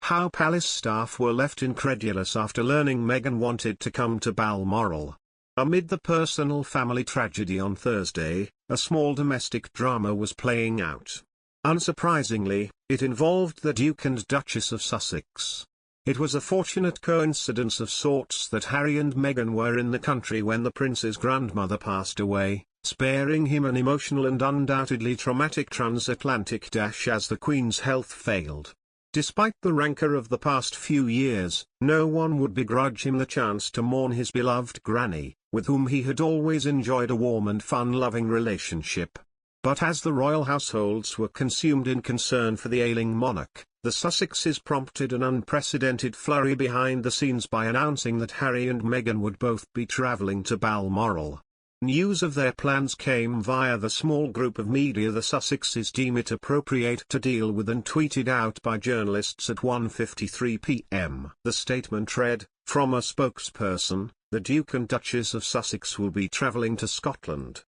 How palace staff were left incredulous after learning Meghan wanted to come to Balmoral. Amid the personal family tragedy on Thursday, a small domestic drama was playing out. Unsurprisingly, it involved the Duke and Duchess of Sussex. It was a fortunate coincidence of sorts that Harry and Meghan were in the country when the prince's grandmother passed away, sparing him an emotional and undoubtedly traumatic transatlantic dash as the Queen's health failed. Despite the rancor of the past few years, no one would begrudge him the chance to mourn his beloved granny, with whom he had always enjoyed a warm and fun-loving relationship. But as the royal households were consumed in concern for the ailing monarch, the Sussexes prompted an unprecedented flurry behind the scenes by announcing that Harry and Meghan would both be travelling to Balmoral. News of their plans came via the small group of media the Sussexes deem it appropriate to deal with and tweeted out by journalists at 1:53 p.m. The statement read, from a spokesperson, the Duke and Duchess of Sussex will be travelling to Scotland.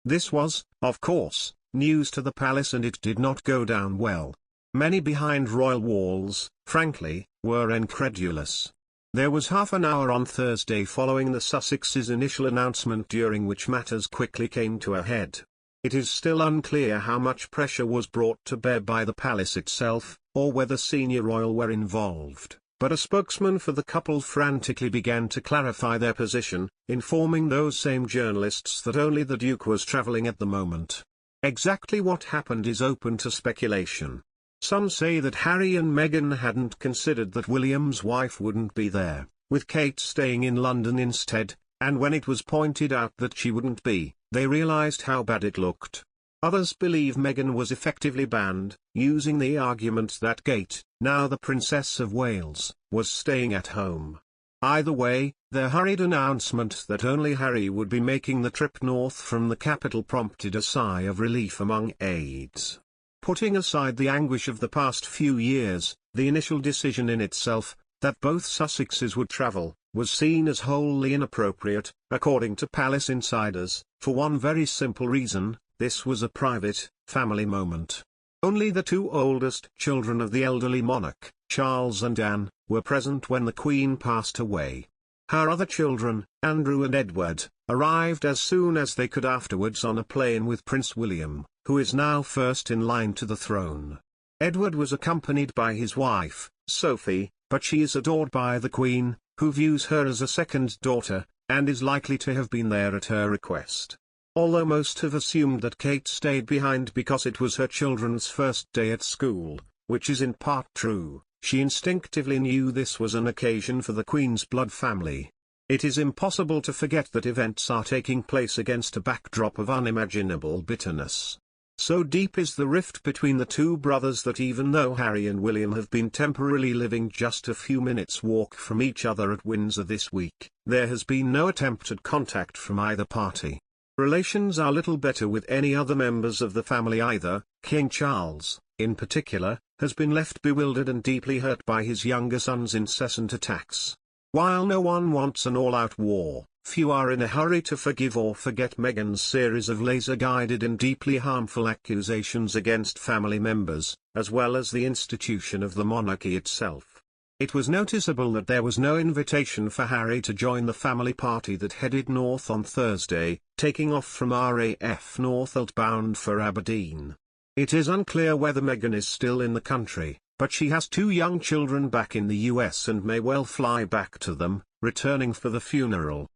This was, of course, news to the palace, and it did not go down well. Many behind royal walls, frankly, were incredulous. There was half an hour on Thursday following the Sussexes' initial announcement during which matters quickly came to a head. It is still unclear how much pressure was brought to bear by the palace itself, or whether senior royal were involved, but a spokesman for the couple frantically began to clarify their position, informing those same journalists that only the Duke was travelling at the moment. Exactly what happened is open to speculation. Some say that Harry and Meghan hadn't considered that William's wife wouldn't be there, with Kate staying in London instead, and when it was pointed out that she wouldn't be, they realised how bad it looked. Others believe Meghan was effectively banned, using the argument that Kate, now the Princess of Wales, was staying at home. Either way, their hurried announcement that only Harry would be making the trip north from the capital prompted a sigh of relief among aides. Putting aside the anguish of the past few years, the initial decision in itself, that both Sussexes would travel, was seen as wholly inappropriate, according to palace insiders, for one very simple reason: this was a private, family moment. Only the two oldest children of the elderly monarch, Charles and Anne, were present when the Queen passed away. Her other children, Andrew and Edward, arrived as soon as they could afterwards on a plane with Prince William, who is now first in line to the throne. Edward was accompanied by his wife, Sophie, but she is adored by the Queen, who views her as a second daughter, and is likely to have been there at her request. Although most have assumed that Kate stayed behind because it was her children's first day at school, which is in part true, she instinctively knew this was an occasion for the Queen's blood family. It is impossible to forget that events are taking place against a backdrop of unimaginable bitterness. So deep is the rift between the two brothers that even though Harry and William have been temporarily living just a few minutes' walk from each other at Windsor this week, there has been no attempt at contact from either party. Relations are little better with any other members of the family either. King Charles, in particular, has been left bewildered and deeply hurt by his younger son's incessant attacks. While no one wants an all-out war, few are in a hurry to forgive or forget Meghan's series of laser-guided and deeply harmful accusations against family members, as well as the institution of the monarchy itself. It was noticeable that there was no invitation for Harry to join the family party that headed north on Thursday, taking off from RAF Northolt bound for Aberdeen. It is unclear whether Meghan is still in the country, but she has two young children back in the US and may well fly back to them, returning for the funeral.